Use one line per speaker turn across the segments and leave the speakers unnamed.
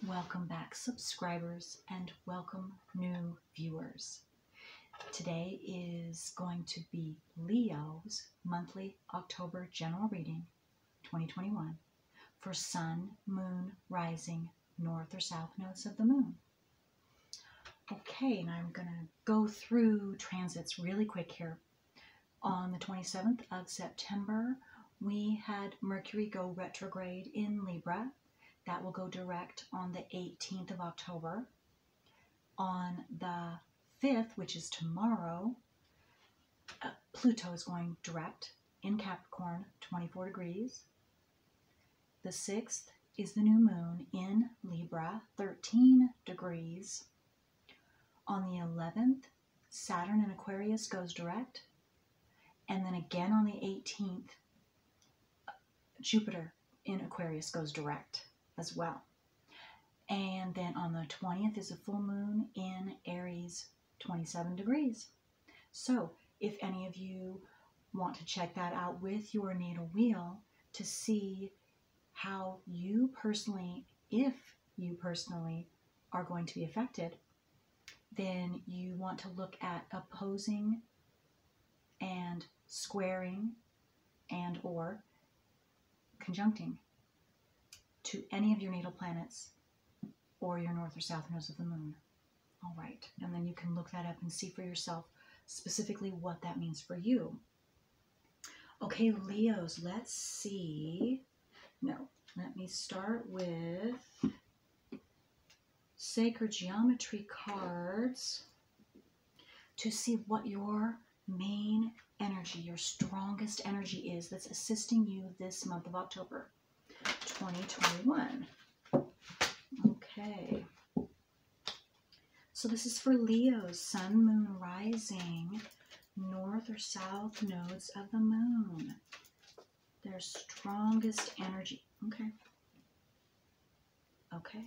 Welcome back, subscribers, and welcome new viewers. Today is going to be Leo's monthly October general reading 2021 for Sun, Moon, Rising, North or South nodes of the Moon. Okay, and I'm going to go through transits really quick here. On the 27th of September, we had Mercury go retrograde in Libra. That will go direct on the 18th of October. On the 5th, which is tomorrow, Pluto is going direct in Capricorn, 24 degrees. The 6th is the new moon in Libra, 13 degrees. On the 11th, Saturn in Aquarius goes direct. And then again on the 18th, Jupiter in Aquarius goes direct as well. And then on the 20th is a full moon in Aries, 27 degrees. So if any of you want to check that out with your natal wheel to see how you personally, if you personally are going to be affected, then you want to look at opposing and squaring and or conjuncting to any of your natal planets or your north or south nodes of the moon. All right, and then you can look that up and see for yourself specifically what that means for you. Okay, Leos, let's see. No, let me start with Sacred Geometry cards to see what your main energy, your strongest energy is that's assisting you this month of October 2021. Okay. So this is for Leo's Sun, Moon, Rising, North or South nodes of the Moon. Their strongest energy. Okay. Okay.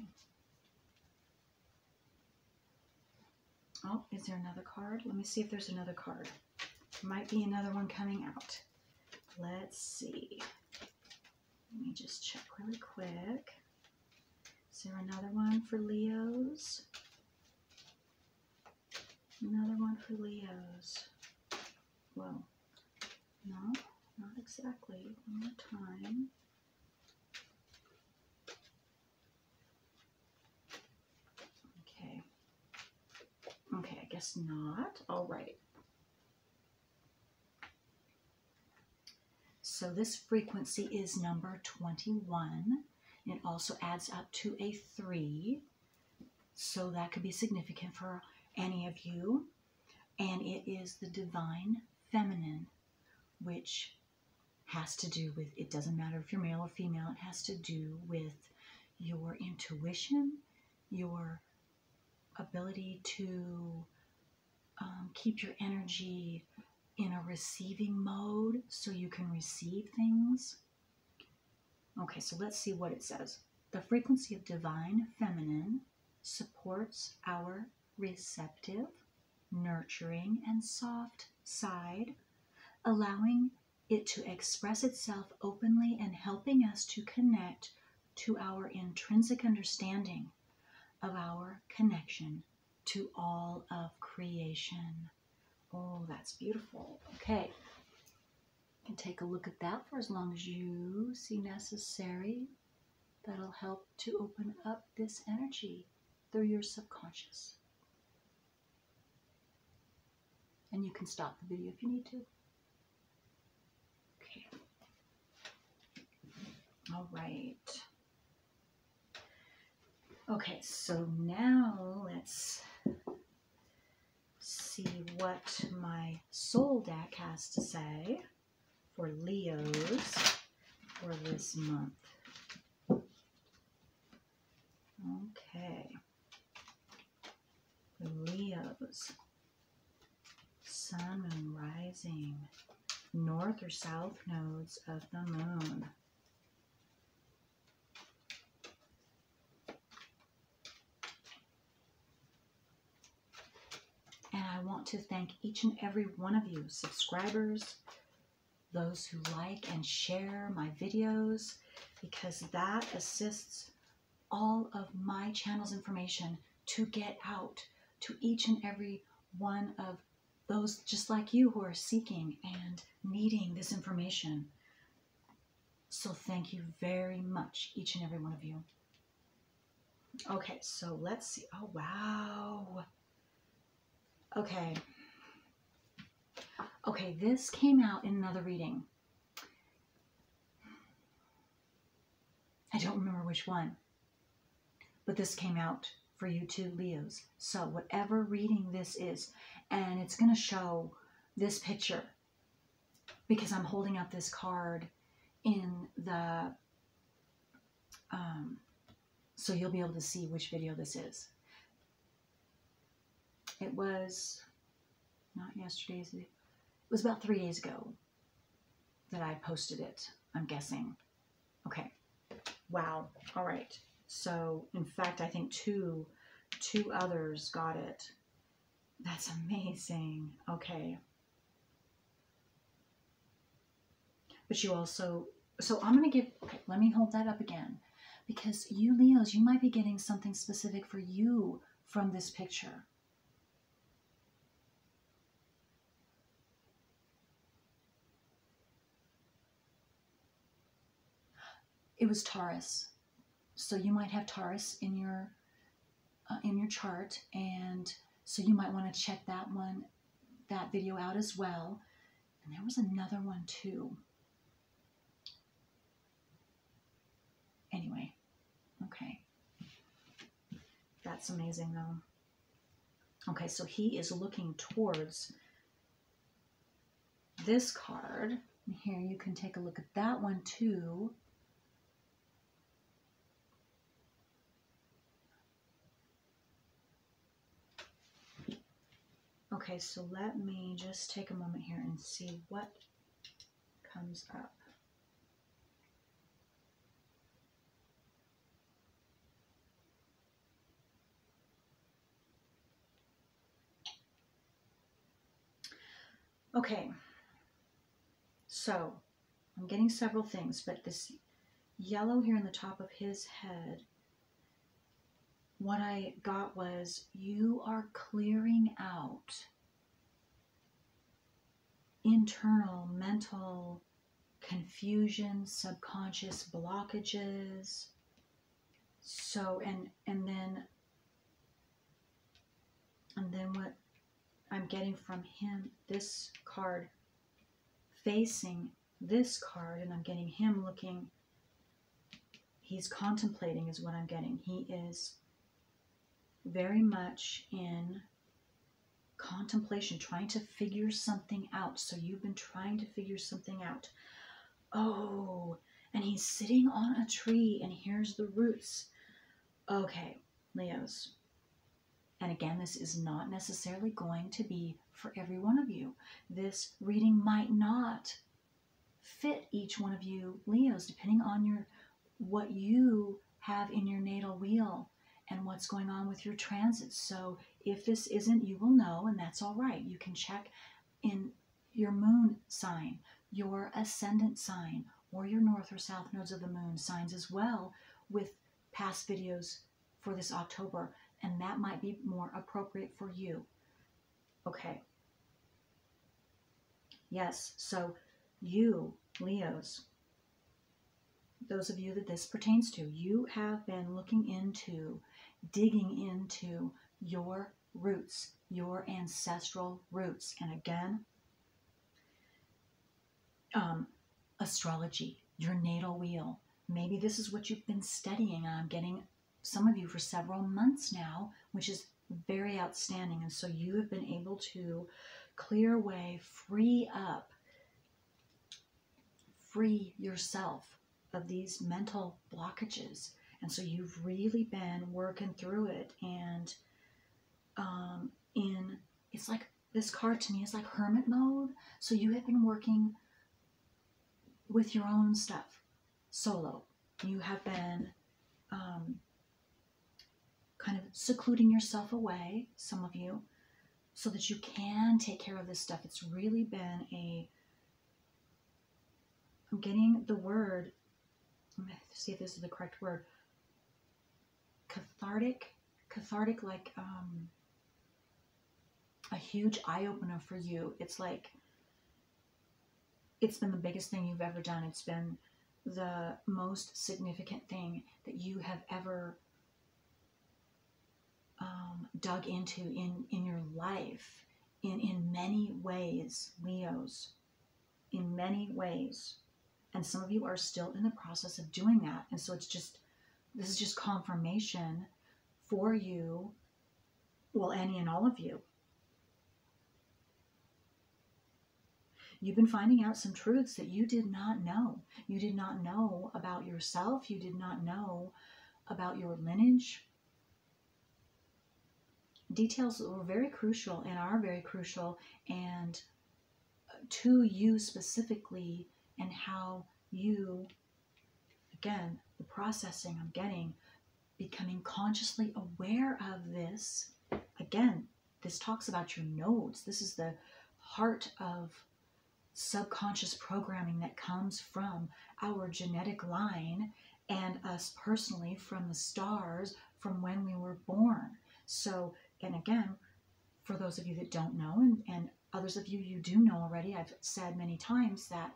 Oh, is there another card? Let me see if there's another card. Might be another one coming out. Let's see. Let me just check really quick. Is there another one for Leos? Another one for Leos. Whoa. No, not exactly. One more time. Okay. Okay, I guess not. All right. So this frequency is number 21. It also adds up to a 3. So that could be significant for any of you. And it is the divine feminine, which has to do with, it doesn't matter if you're male or female, it has to do with your intuition, your ability to keep your energy in a receiving mode so you can receive things. Okay, so let's see what it says. The frequency of divine feminine supports our receptive, nurturing, and soft side, allowing it to express itself openly and helping us to connect to our intrinsic understanding of our connection to all of creation. Oh, that's beautiful. Okay. You can take a look at that for as long as you see necessary. That'll help to open up this energy through your subconscious. And you can stop the video if you need to. Okay. All right. Okay, so now let's see what my soul deck has to say for Leos for this month. Okay. Leos, Sun, Moon, Rising, North or South nodes of the Moon. And I want to thank each and every one of you, subscribers, those who like and share my videos, because that assists all of my channel's information to get out to each and every one of those just like you who are seeking and needing this information. So thank you very much, each and every one of you. Okay, so let's see. Oh, wow. Okay. Okay, this came out in another reading. I don't remember which one, but this came out for you too, Leos. So whatever reading this is, and it's going to show this picture because I'm holding up this card in the, so you'll be able to see which video this is. It was not yesterday's, it was about 3 days ago that I posted it, I'm guessing. Okay. Wow. All right. So, in fact, I think two others got it. That's amazing. Okay. But you also, so I'm going to give, okay, let me hold that up again. Because you Leos, you might be getting something specific for you from this picture. It was Taurus. So you might have Taurus in your chart, and so you might want to check that video out as well. And there was another one too. Anyway, okay. That's amazing though. Okay, so he is looking towards this card. And here you can take a look at that one too. Okay, so let me just take a moment here and see what comes up. Okay, so I'm getting several things, but this yellow here in the top of his head, what I got was you are clearing out internal mental confusion, subconscious blockages. So, and then what I'm getting from him, this card facing this card, and I'm getting him looking, he's contemplating is what I'm getting. He is very much in contemplation, trying to figure something out. So you've been trying to figure something out. Oh, and he's sitting on a tree, and here's the roots. Okay, Leos. And again, this is not necessarily going to be for every one of you. This reading might not fit each one of you, Leos, depending on what you have in your natal wheel and what's going on with your transits. So if this isn't, you will know, and that's all right. You can check in your moon sign, your ascendant sign, or your north or south nodes of the moon signs as well with past videos for this October, and that might be more appropriate for you. Okay. Yes, so you, Leos, those of you that this pertains to, you have been looking into, digging into your roots, your ancestral roots. And again, astrology, your natal wheel. Maybe this is what you've been studying. I'm getting some of you for several months now, which is very outstanding. And so you have been able to clear away, free yourself of these mental blockages. And so you've really been working through it. And it's like, this card to me is like hermit mode. So you have been working with your own stuff, solo. You have been kind of secluding yourself away, some of you, so that you can take care of this stuff. It's really been I'm getting the word, let me see if this is the correct word, cathartic, like a huge eye-opener for you. It's like, it's been the biggest thing you've ever done. It's been the most significant thing that you have ever dug into in your life, in many ways, Leos, in many ways. And some of you are still in the process of doing that. And so this is just confirmation for you, well, any and all of you. You've been finding out some truths that you did not know. You did not know about yourself. You did not know about your lineage. Details that were very crucial and are very crucial, and to you specifically, and how you, again, the processing I'm getting, becoming consciously aware of this. Again, this talks about your nodes. This is the heart of subconscious programming that comes from our genetic line and us personally from the stars, from when we were born. So, and again, for those of you that don't know, and others of you do know already, I've said many times that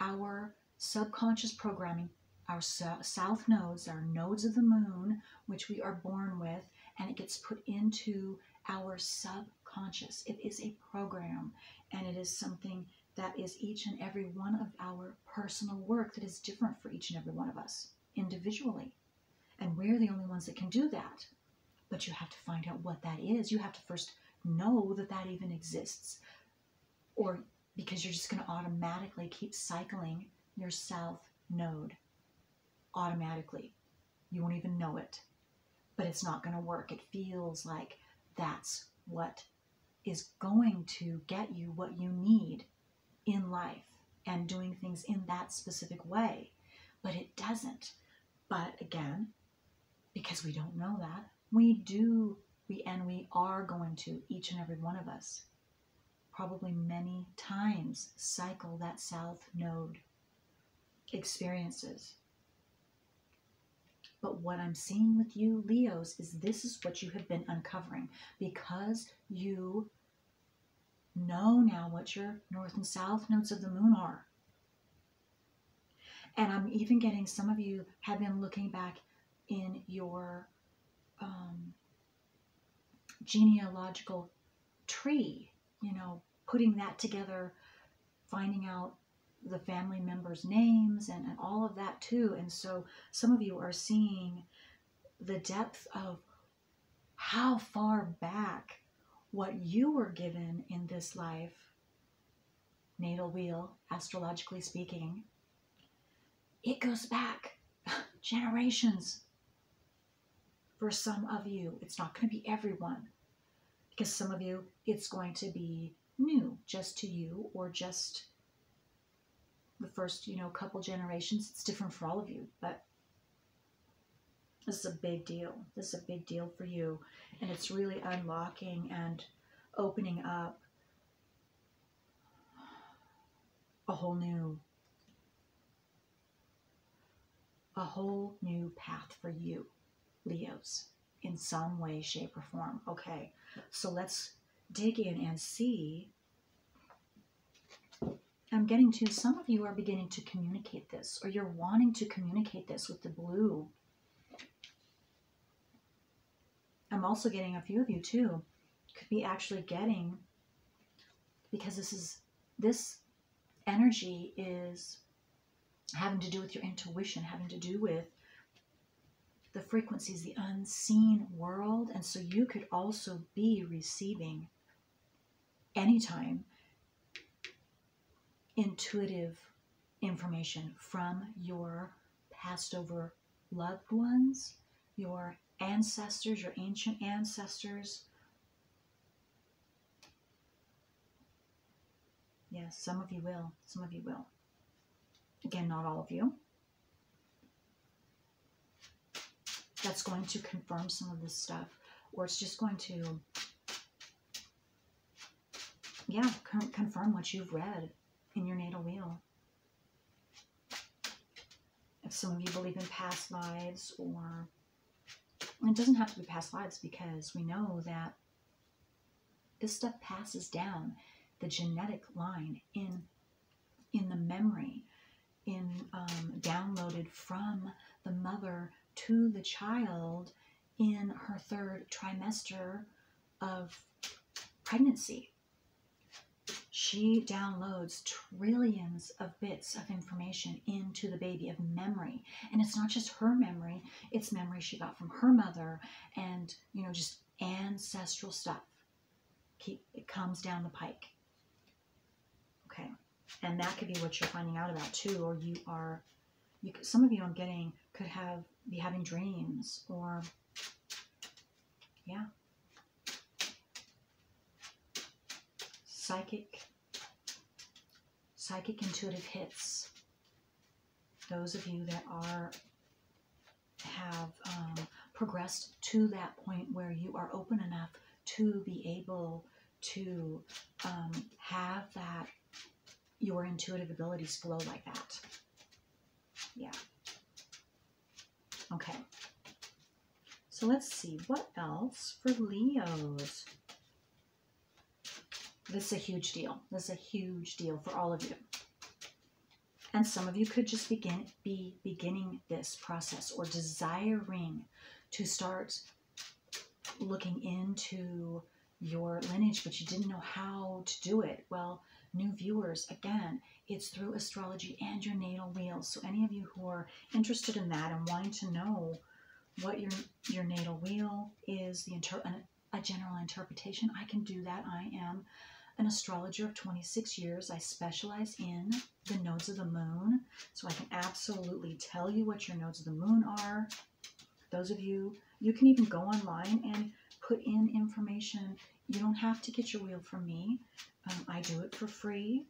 our subconscious programming, our south nodes, our nodes of the moon, which we are born with, and it gets put into our subconscious. It is a program, and it is something that is each and every one of our personal work that is different for each and every one of us individually. And we're the only ones that can do that. But you have to find out what that is. You have to first know that that even exists. Or because you're just going to automatically keep cycling your south node. Automatically. You won't even know it. But it's not going to work. It feels like that's what is going to get you what you need in life and doing things in that specific way. But it doesn't. But again, because we don't know that, we are going to, each and every one of us, probably many times, cycle that south node experiences. But what I'm seeing with you, Leos, is this is what you have been uncovering, because you know now what your north and south nodes of the moon are. And I'm even getting some of you have been looking back in your genealogical tree, putting that together, finding out the family members' names and all of that too. And so some of you are seeing the depth of how far back what you were given in this life, natal wheel, astrologically speaking, it goes back generations. For some of you, it's not going to be everyone, because some of you, it's going to be new just to you, or just the first, couple generations. It's different for all of you, but this is a big deal. This is a big deal for you, and it's really unlocking and opening up a whole new path for you, Leos, in some way, shape, or form. Okay, so let's dig in and see. I'm getting to, some of you are beginning to communicate this, or you're wanting to communicate this with the blue. I'm also getting a few of you too, could be actually getting, because this energy is having to do with your intuition, having to do with the frequencies, the unseen world. And so you could also be receiving anytime intuitive information from your passed over loved ones, your ancestors, your ancient ancestors. Yes, some of you will. Some of you will. Again, not all of you. That's going to confirm some of this stuff, or it's just going to, confirm what you've read in your natal wheel. If some of you believe in past lives, or And it doesn't have to be past lives, because we know that this stuff passes down the genetic line in the memory, downloaded from the mother to the child in her third trimester of pregnancy. She downloads trillions of bits of information into the baby, of memory. And it's not just her memory, it's memory she got from her mother, and, you know, just ancestral stuff. It comes down the pike. Okay. And that could be what you're finding out about too, or some of you I'm getting could be having dreams, or, yeah. Psychic intuitive hits. Those of you that have progressed to that point where you are open enough to be able to have your intuitive abilities flow like that. Yeah. Okay. So let's see, what else for Leos? This is a huge deal. This is a huge deal for all of you. And some of you could just be beginning this process, or desiring to start looking into your lineage, but you didn't know how to do it. Well, new viewers, again, it's through astrology and your natal wheel. So any of you who are interested in that and wanting to know what your natal wheel is, a general interpretation, I can do that. I am an astrologer of 26 years. I specialize in the nodes of the moon, so I can absolutely tell you what your nodes of the moon are. Those of you, you can even go online and put in information. You don't have to get your wheel from me. I do it for free.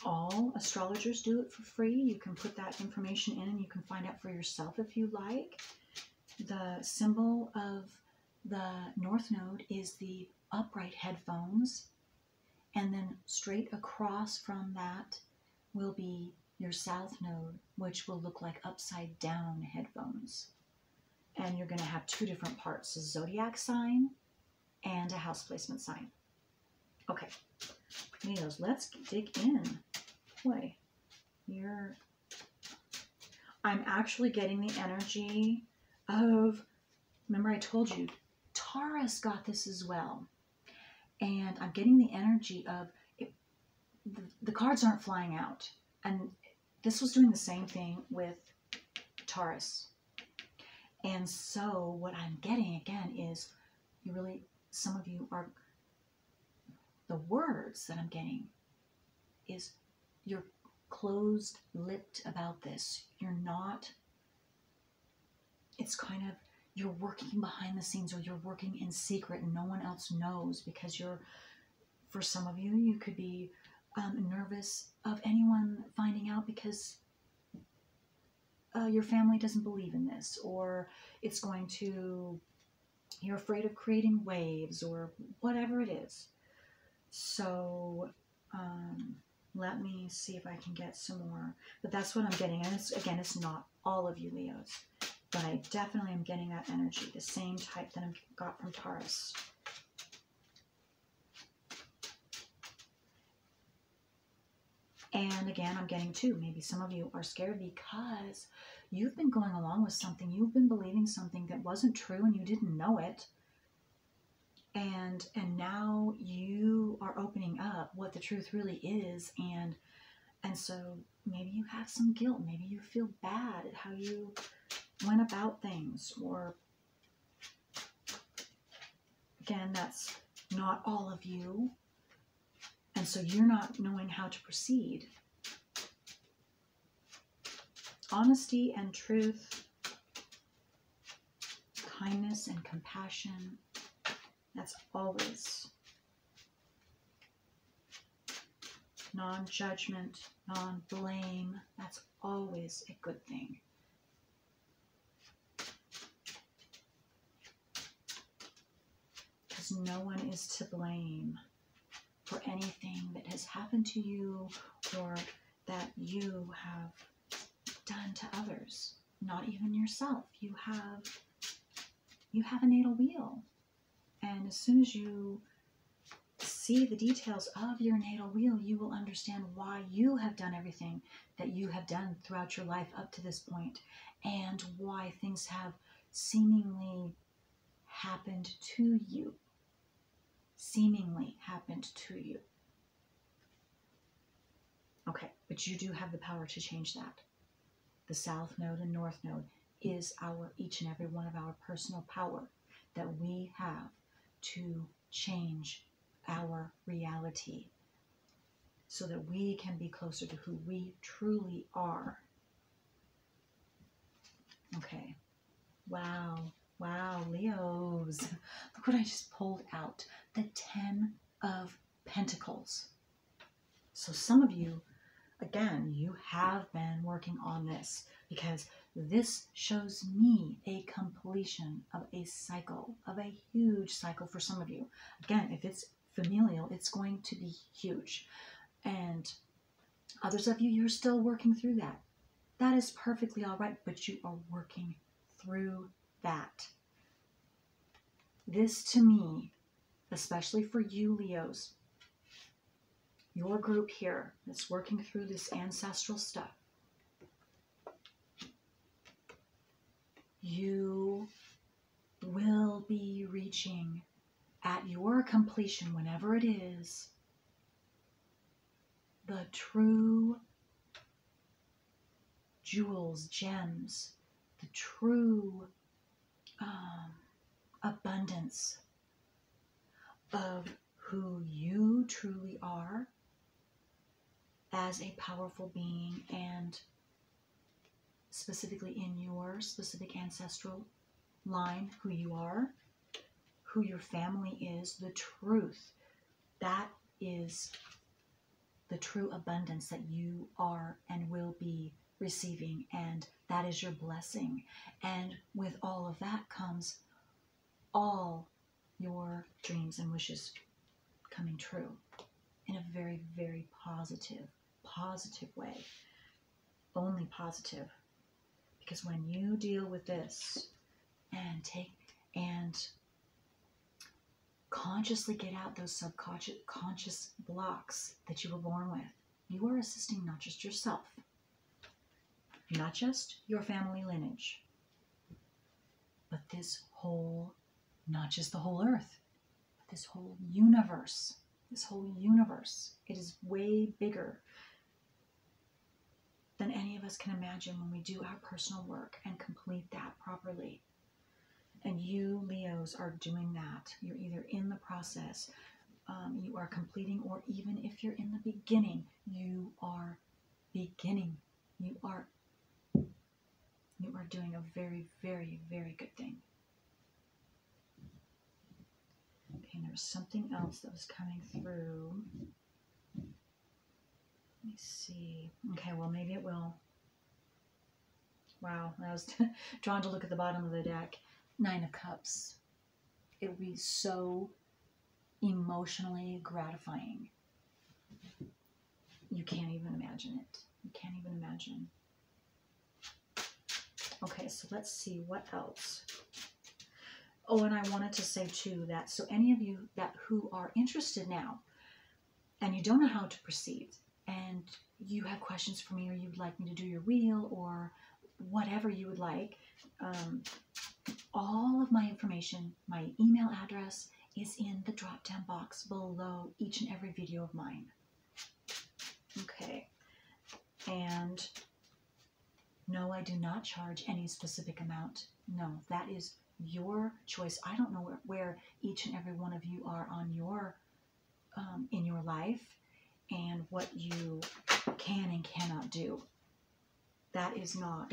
All astrologers do it for free. You can put that information in and you can find out for yourself if you like. The symbol of the North Node is the upright headphones, and then straight across from that will be your South Node, which will look like upside down headphones. And you're going to have two different parts, a zodiac sign and a house placement sign. Okay, Leos, let's dig in. Boy, I'm actually getting the energy of, remember I told you, Taurus got this as well. And I'm getting the energy of, the cards aren't flying out. And this was doing the same thing with Taurus. And so what I'm getting again is, some of you are, the words that I'm getting is, you're closed-lipped about this. You're not, it's kind of, you're working behind the scenes, or you're working in secret and no one else knows, because for some of you, you could be nervous of anyone finding out, because your family doesn't believe in this, or you're afraid of creating waves, or whatever it is. So let me see if I can get some more. But that's what I'm getting. And it's not all of you Leos, but I definitely am getting that energy, the same type that I got from Taurus. And again, I'm getting too, maybe some of you are scared because you've been going along with something, you've been believing something that wasn't true and you didn't know it. And now you are opening up what the truth really is, and so maybe you have some guilt, maybe you feel bad at how you went about things, or again, that's not all of you, and so you're not knowing how to proceed. Honesty and truth, kindness and compassion, that's always non-judgment, non-blame, that's always a good thing. Because no one is to blame for anything that has happened to you or that you have done to others. not even yourself. You have a natal wheel. And as soon as you see the details of your natal wheel, you will understand why you have done everything that you have done throughout your life up to this point, and why things have seemingly happened to you. Seemingly happened to you. Okay, but you do have the power to change that. The South Node and North Node is each and every one of our personal power that we have to change our reality so that we can be closer to who we truly are. Okay. Wow. Wow, Leos. Look what I just pulled out. The 10 of Pentacles. So some of you, again, you have been working on this, because this shows me a completion of a cycle, of a huge cycle for some of you. Again, if it's familial, it's going to be huge. And others of you, you're still working through that. That is perfectly all right, but you are working through that. This, to me, especially for you Leos, your group here that's working through this ancestral stuff, you will be reaching at your completion, whenever it is, the true jewels, gems, the true abundance of who you truly are as a powerful being, and specifically in your specific ancestral line, who you are, who your family is, the truth. That is the true abundance that you are and will be receiving, and that is your blessing. And with all of that comes all your dreams and wishes coming true in a very, very positive way. Only positive. Because when you deal with this and consciously get out those subconscious blocks that you were born with, you are assisting not just yourself, not just your family lineage, but this whole, not just the whole earth, but this whole universe. This whole universe. It is way bigger than any of us can imagine when we do our personal work and complete that properly. And you, Leos, are doing that. You're either in the process, you are completing, or even if you're in the beginning, you are beginning. You are doing a very, very, very good thing. Okay, and there was something else that was coming through. Let me see. Okay, well, maybe it will. Wow, I was drawn to look at the bottom of the deck. 9 of Cups. It would be so emotionally gratifying. You can't even imagine it. You can't even imagine. Okay, so let's see what else. Oh, and I wanted to say too that, so any of you who are interested now and you don't know how to proceed, and you have questions for me, or you'd like me to do your wheel, or whatever you would like, all of my information, my email address is in the drop-down box below each and every video of mine. Okay, and no, I do not charge any specific amount. No, that is your choice. I don't know where each and every one of you are on your in your life, and what you can and cannot do. That is not.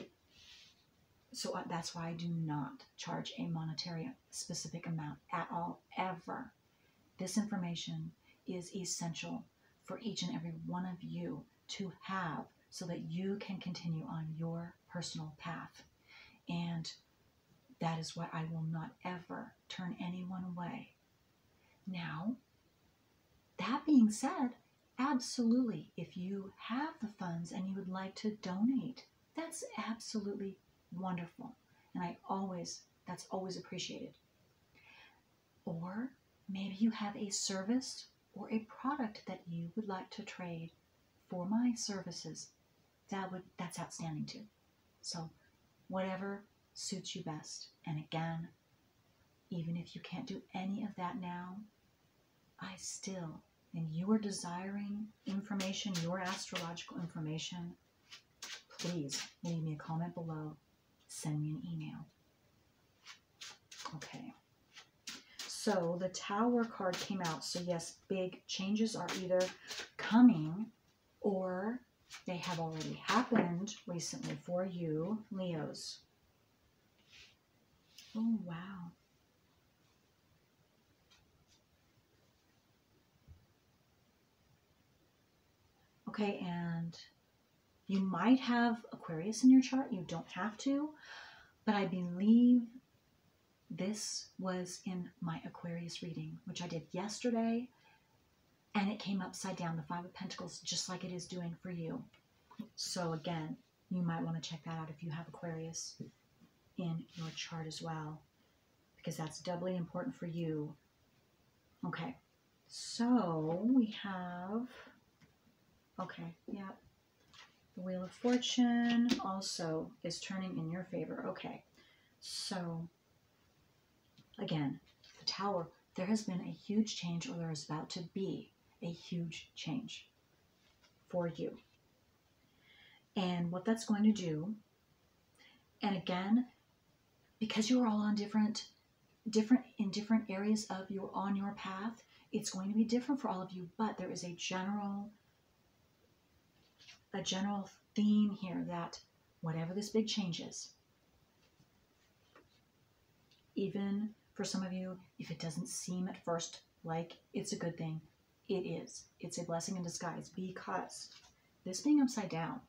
So that's why I do not charge a monetary specific amount at all, ever. This information is essential for each and every one of you to have, so that you can continue on your personal path. And that is why I will not ever turn anyone away. Now, that being said, absolutely, if you have the funds and you would like to donate, that's absolutely wonderful. And that's always appreciated. Or maybe you have a service or a product that you would like to trade for my services. That's outstanding too. So whatever suits you best. And again, even if you can't do any of that now, and you are desiring information, your astrological information, please leave me a comment below. Send me an email. Okay. So the Tower card came out. So yes, big changes are either coming or they have already happened recently for you, Leos. Oh, wow. Okay, and you might have Aquarius in your chart. You don't have to, but I believe this was in my Aquarius reading, which I did yesterday, and it came upside down, the Five of Pentacles, just like it is doing for you. So again, you might want to check that out if you have Aquarius in your chart as well, because that's doubly important for you. Okay, so we have, okay, yeah, the Wheel of Fortune also is turning in your favor. Okay, so again, the Tower, there has been a huge change, or there is about to be a huge change for you. And what that's going to do, and again, because you are all on different areas of on your path, it's going to be different for all of you, but there is a general theme here that whatever this big change is, even for some of you, if it doesn't seem at first like it's a good thing, it is. It's a blessing in disguise, because this being upside down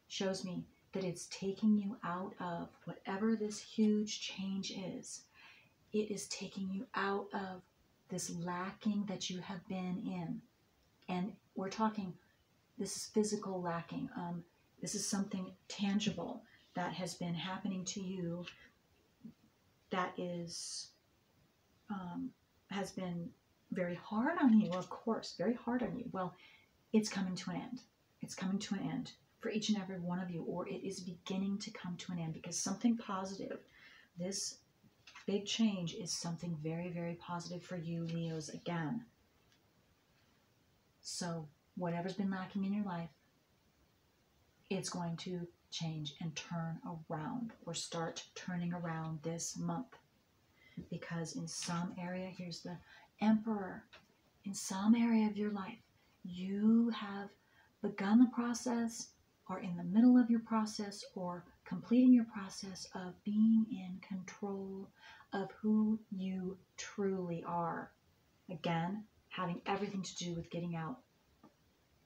shows me that it's taking you out of whatever this huge change is. It is taking you out of this lacking that you have been in. And we're talking, this is physical lacking. This is something tangible that has been happening to you that has been very hard on you, of course, very hard on you. Well, it's coming to an end. It's coming to an end for each and every one of you, or it is beginning to come to an end, because something positive, this big change is something very, very positive for you, Leos, again. So whatever's been lacking in your life, it's going to change and turn around, or start turning around this month. Because in some area, here's the Emperor, in some area of your life, you have begun the process, or in the middle of your process, or completing your process of being in control of who you truly are. Again, having everything to do with getting out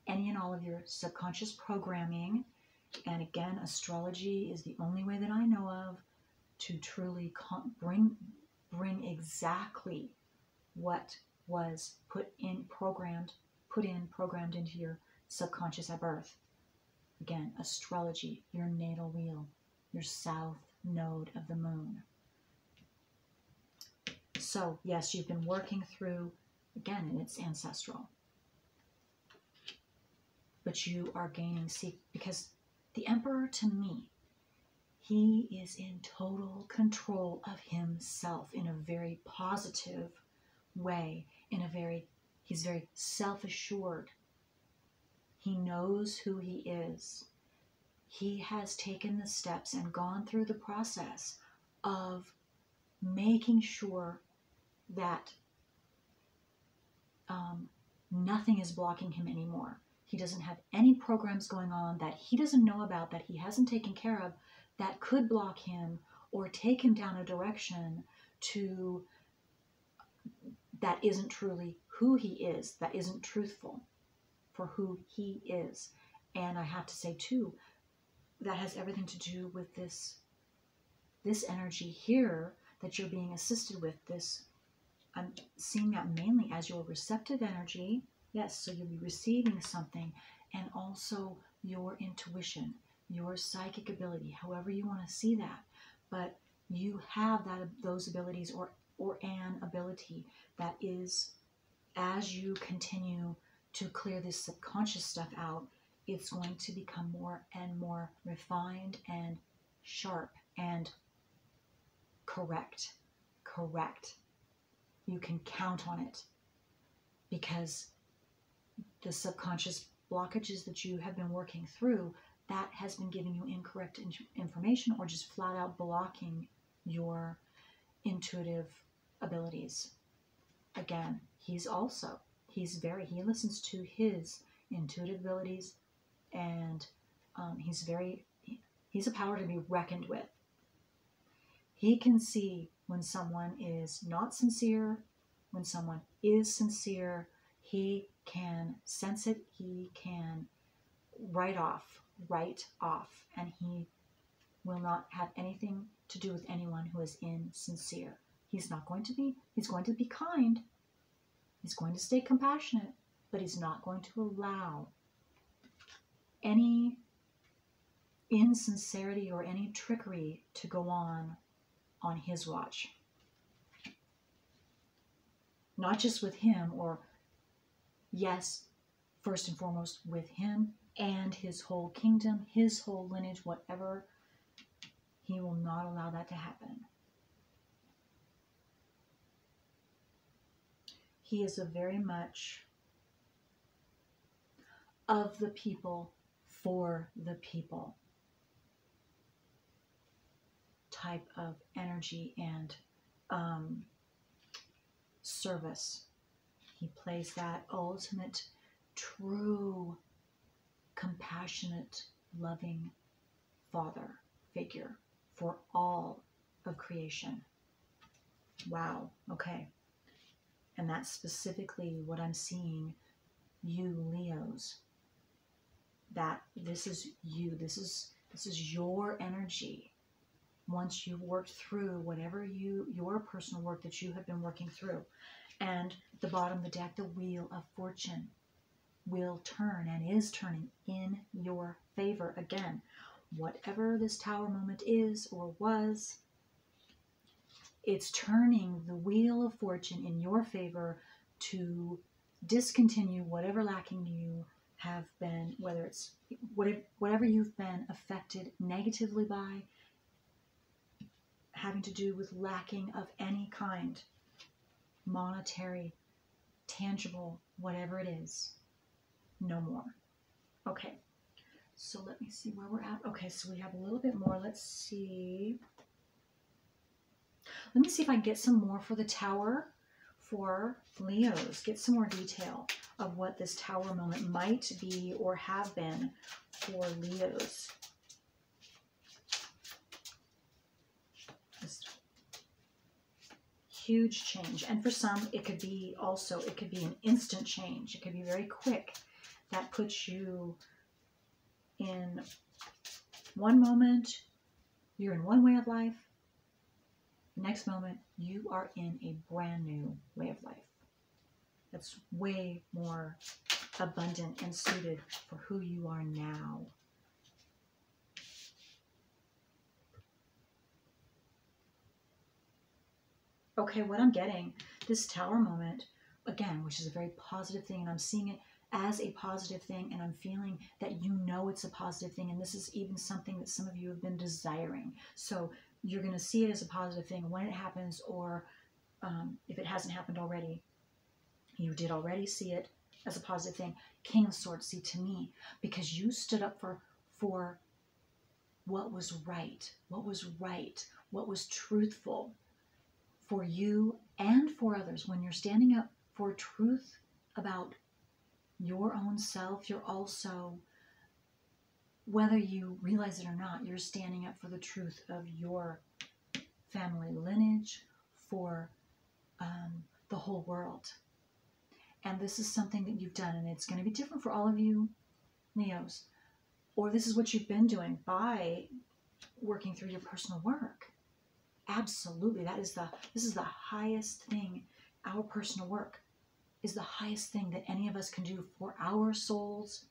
any and all of your subconscious programming. And again, astrology is the only way that I know of to truly bring exactly what was put in programmed into your subconscious at birth. Again, astrology, your natal wheel, your south node of the moon. So yes, you've been working through, again, and it's ancestral, but you are gaining, because the Emperor, to me, he is in total control of himself in a very positive way, he's very self-assured. He knows who he is. He has taken the steps and gone through the process of making sure that nothing is blocking him anymore. He doesn't have any programs going on that he doesn't know about, that he hasn't taken care of, that could block him or take him down a direction that isn't truly who he is, that isn't truthful for who he is. And I have to say too, that has everything to do with this energy here that you're being assisted with. I'm seeing that mainly as your receptive energy. Yes, so you'll be receiving something, and also your intuition. your psychic ability, however you want to see that. But you have those abilities or an ability that is, as you continue to clear this subconscious stuff out, it's going to become more and more refined and sharp and correct. You can count on it, because the subconscious blockages that you have been working through, that has been giving you incorrect information or just flat out blocking your intuitive abilities. Again, he listens to his intuitive abilities, and he's a power to be reckoned with. He can see when someone is not sincere, when someone is sincere. He can sense it. He can write off, and he will not have anything to do with anyone who is insincere. He's going to be kind. He's going to stay compassionate, but he's not going to allow any insincerity or any trickery to go on his watch. Not just with him, or yes, first and foremost with him and his whole kingdom, his whole lineage, whatever. He will not allow that to happen. He is a very much of the people, for the people type of energy and service. He plays that ultimate, true, compassionate, loving father figure for all of creation. Wow. Okay. And that's specifically what I'm seeing, you Leos. That this is you. This is your energy. Once you've worked through whatever your personal work that you have been working through. And at the bottom of the deck, the Wheel of Fortune will turn and is turning in your favor again. Whatever this Tower moment is or was, it's turning the Wheel of Fortune in your favor to discontinue whatever lacking you have been, whether it's whatever you've been affected negatively by, having to do with lacking of any kind, monetary, tangible, whatever it is, no more. Okay, so let me see where we're at. Okay, so we have a little bit more. Let's see. Let me see if I can get some more for the Tower for Leos. Get some more detail of what this Tower moment might be or have been for Leos. This huge change. And for some, it could be an instant change. It could be very quick. That puts you in one moment, you're in one way of life. Next moment, you are in a brand new way of life. That's way more abundant and suited for who you are now. Okay, what I'm getting, this Tower moment, again, which is a very positive thing, and I'm seeing it as a positive thing, and I'm feeling that you know it's a positive thing, and this is even something that some of you have been desiring. So you're going to see it as a positive thing when it happens, or if it hasn't happened already, you did already see it as a positive thing. King of Swords, see, to me, because you stood up for what was right, what was truthful for you and for others. When you're standing up for truth about your own self, you're also, whether you realize it or not, you're standing up for the truth of your family lineage, for the whole world. And this is something that you've done, and it's going to be different for all of you Leos, or this is what you've been doing by working through your personal work. Absolutely, this is the highest thing. Our personal work is the highest thing that any of us can do for our soul's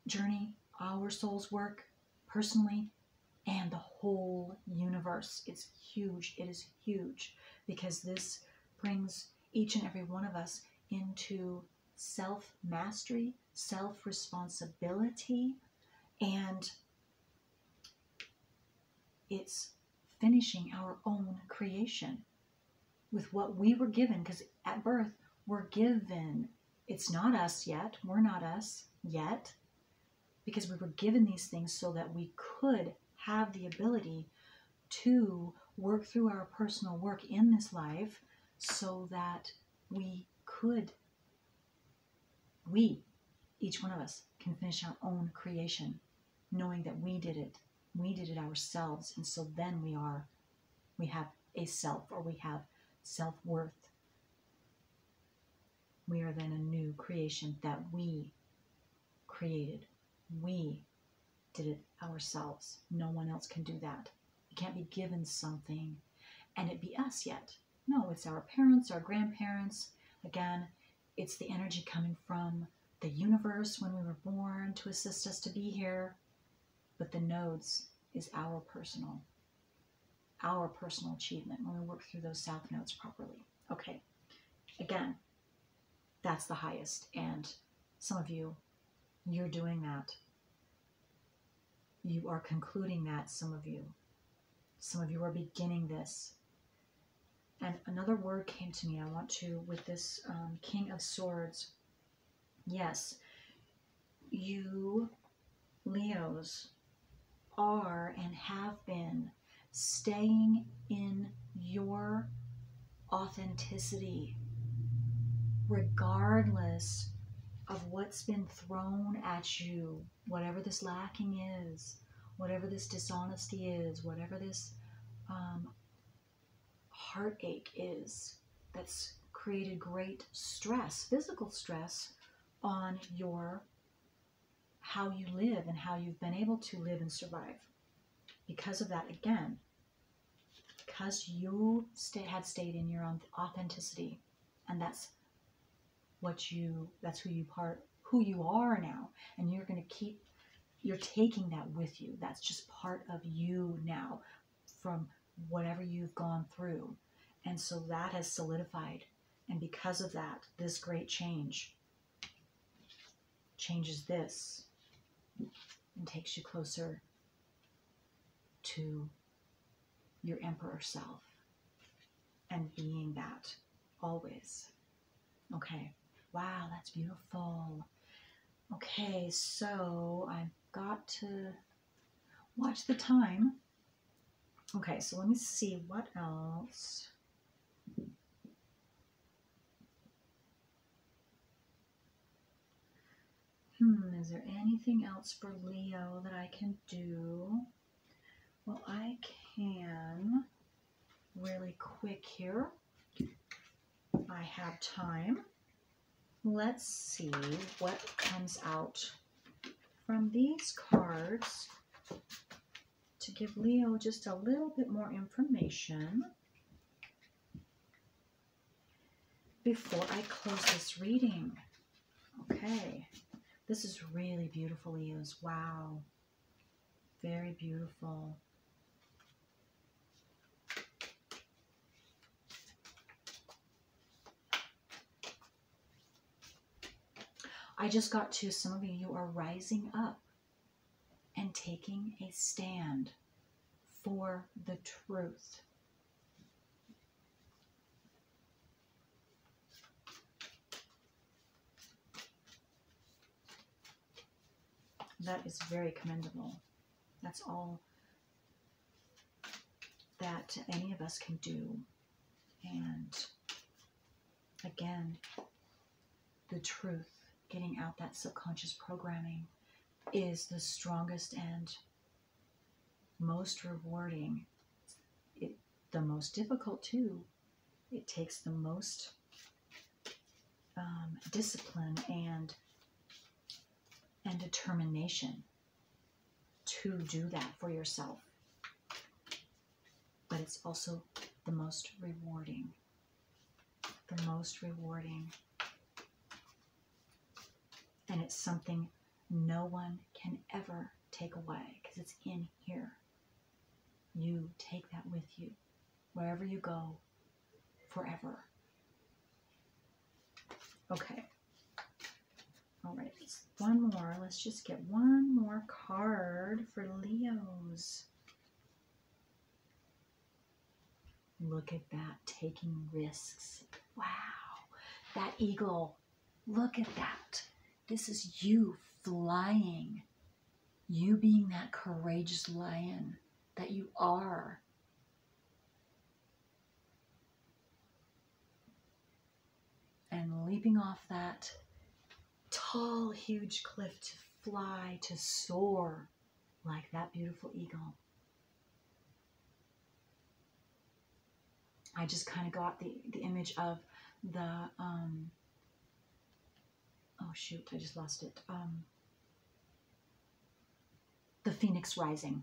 journey, our soul's work personally and the whole universe. It's huge. It is huge because this brings each and every one of us into self-mastery, self-responsibility, and it's finishing our own creation with what we were given, because at birth we're given. It's not us yet. We're not us yet, because we were given these things so that we could have the ability to work through our personal work in this life so that each one of us can finish our own creation, knowing that we did it ourselves. And so then we have a self, or we have self-worth. We are then a new creation that we created. We did it ourselves. No one else can do that. You can't be given something and it be us yet. No, it's our parents, our grandparents. Again, it's the energy coming from the universe when we were born to assist us to be here. But the nodes is our personal achievement when we work through those south nodes properly. Okay, again, that's the highest. And some of you, you're doing that. You are concluding that, some of you. Some of you are beginning this. And another word came to me. I want to, with this King of Swords. Yes, you Leos are and have been staying in your authenticity, regardless of what's been thrown at you, whatever this lacking is, whatever this dishonesty is, whatever this heartache is that's created great stress, physical stress on how you live and how you've been able to live and survive. Because of that, again, because you had stayed in your own authenticity, and that's who you are now, and you're taking that with you. That's just part of you now from whatever you've gone through. And so that has solidified. And because of that, this great change changes this and takes you closer to your emperor self and being that always. Okay. Wow, that's beautiful. Okay, so I've got to watch the time. Okay, so let me see what else. Is there anything else for Leo that I can do? Well, I can really quick here. I have time. Let's see what comes out from these cards to give Leo just a little bit more information before I close this reading. Okay, this is really beautiful, Leos. Wow, very beautiful. I just got to, some of you are rising up and taking a stand for the truth. That is very commendable. That's all that any of us can do. And again, the truth, getting out that subconscious programming, is the strongest and most rewarding. The most difficult too. It takes the most discipline and determination to do that for yourself. But it's also the most rewarding. The most rewarding. And it's something no one can ever take away because it's in here. You take that with you wherever you go forever. Okay. All right. One more. Let's just get one more card for Leos. Look at that. Taking risks. Wow. That eagle. Look at that. This is you flying. You being that courageous lion that you are. And leaping off that tall, huge cliff to fly, to soar like that beautiful eagle. I just kind of got the image of the, oh shoot, I just lost it. The phoenix rising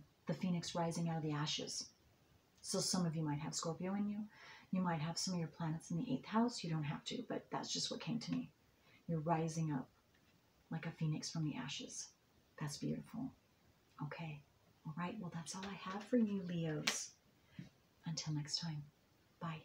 out of the ashes. So some of you might have Scorpio in you. You might have some of your planets in the 8th house. You don't have to, but that's just what came to me. You're rising up like a phoenix from the ashes. That's beautiful. Okay. All right. Well, that's all I have for you, Leos. Until next time. Bye.